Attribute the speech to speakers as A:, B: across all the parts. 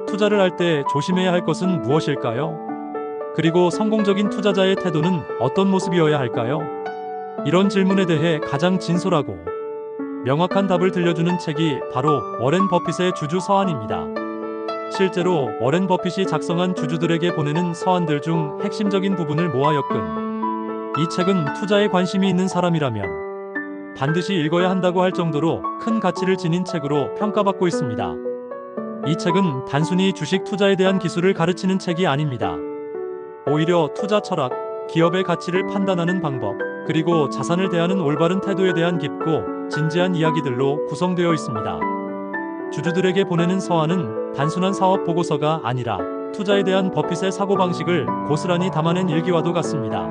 A: 투자를 할 때 조심해야 할 것은 무엇일까요? 그리고 성공적인 투자자의 태도는 어떤 모습이어야 할까요? 이런 질문에 대해 가장 진솔하고 명확한 답을 들려주는 책이 바로 워렌 버핏의 주주 서한입니다. 실제로 워렌 버핏이 작성한 주주들에게 보내는 서한들 중 핵심적인 부분을 모아 엮은 이 책은 투자에 관심이 있는 사람이라면 반드시 읽어야 한다고 할 정도로 큰 가치를 지닌 책으로 평가받고 있습니다. 이 책은 단순히 주식 투자에 대한 기술을 가르치는 책이 아닙니다. 오히려 투자 철학, 기업의 가치를 판단하는 방법, 그리고 자산을 대하는 올바른 태도에 대한 깊고 진지한 이야기들로 구성되어 있습니다. 주주들에게 보내는 서한은 단순한 사업 보고서가 아니라 투자에 대한 버핏의 사고방식을 고스란히 담아낸 일기와도 같습니다.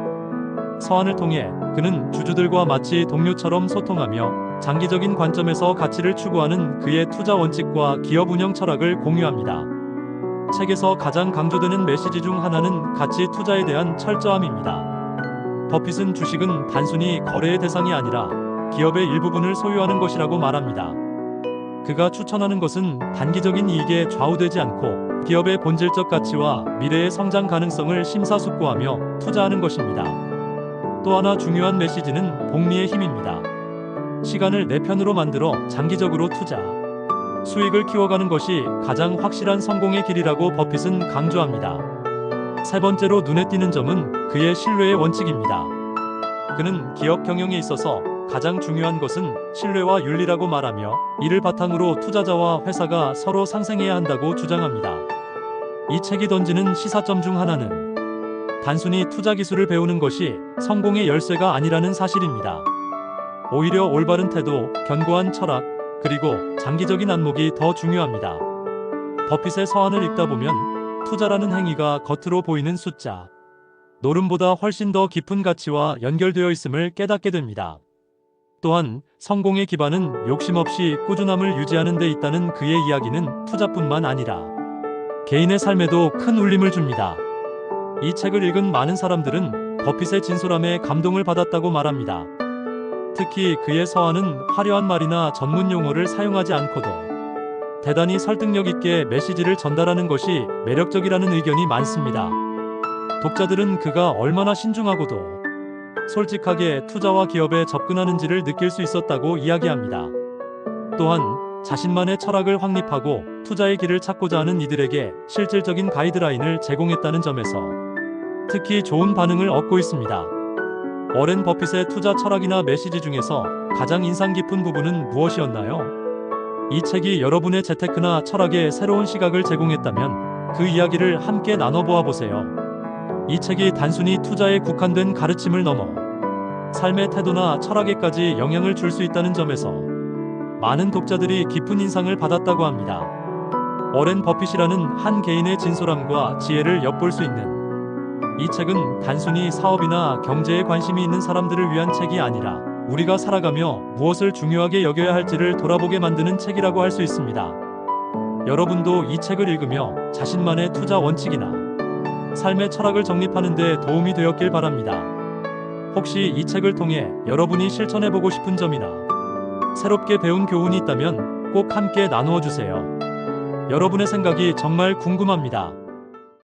A: 서한을 통해 그는 주주들과 마치 동료처럼 소통하며 장기적인 관점에서 가치를 추구하는 그의 투자 원칙과 기업 운영 철학을 공유합니다. 책에서 가장 강조되는 메시지 중 하나는 가치 투자에 대한 철저함입니다. 버핏은 주식은 단순히 거래의 대상이 아니라 기업의 일부분을 소유하는 것이라고 말합니다. 그가 추천하는 것은 단기적인 이익에 좌우되지 않고 기업의 본질적 가치와 미래의 성장 가능성을 심사숙고하며 투자하는 것입니다. 또 하나 중요한 메시지는 복리의 힘입니다. 시간을 내 편으로 만들어 장기적으로 투자, 수익을 키워가는 것이 가장 확실한 성공의 길이라고 버핏은 강조합니다. 세 번째로 눈에 띄는 점은 그의 신뢰의 원칙입니다. 그는 기업 경영에 있어서 가장 중요한 것은 신뢰와 윤리라고 말하며 이를 바탕으로 투자자와 회사가 서로 상생해야 한다고 주장합니다. 이 책이 던지는 시사점 중 하나는 단순히 투자 기술을 배우는 것이 성공의 열쇠가 아니라는 사실입니다. 오히려 올바른 태도, 견고한 철학, 그리고 장기적인 안목이 더 중요합니다. 버핏의 서한을 읽다 보면 투자라는 행위가 겉으로 보이는 숫자, 노름보다 훨씬 더 깊은 가치와 연결되어 있음을 깨닫게 됩니다. 또한 성공의 기반은 욕심 없이 꾸준함을 유지하는 데 있다는 그의 이야기는 투자뿐만 아니라 개인의 삶에도 큰 울림을 줍니다. 이 책을 읽은 많은 사람들은 버핏의 진솔함에 감동을 받았다고 말합니다. 특히 그의 서한은 화려한 말이나 전문 용어를 사용하지 않고도 대단히 설득력 있게 메시지를 전달하는 것이 매력적이라는 의견이 많습니다. 독자들은 그가 얼마나 신중하고도 솔직하게 투자와 기업에 접근하는지를 느낄 수 있었다고 이야기합니다. 또한 자신만의 철학을 확립하고 투자의 길을 찾고자 하는 이들에게 실질적인 가이드라인을 제공했다는 점에서 특히 좋은 반응을 얻고 있습니다. 워렌 버핏의 투자 철학이나 메시지 중에서 가장 인상 깊은 부분은 무엇이었나요? 이 책이 여러분의 재테크나 철학에 새로운 시각을 제공했다면 그 이야기를 함께 나눠보아 보세요. 이 책이 단순히 투자에 국한된 가르침을 넘어 삶의 태도나 철학에까지 영향을 줄 수 있다는 점에서 많은 독자들이 깊은 인상을 받았다고 합니다. 워렌 버핏이라는 한 개인의 진솔함과 지혜를 엿볼 수 있는 이 책은 단순히 사업이나 경제에 관심이 있는 사람들을 위한 책이 아니라 우리가 살아가며 무엇을 중요하게 여겨야 할지를 돌아보게 만드는 책이라고 할 수 있습니다. 여러분도 이 책을 읽으며 자신만의 투자 원칙이나 삶의 철학을 정립하는 데 도움이 되었길 바랍니다. 혹시 이 책을 통해 여러분이 실천해보고 싶은 점이나 새롭게 배운 교훈이 있다면 꼭 함께 나누어 주세요. 여러분의 생각이 정말 궁금합니다.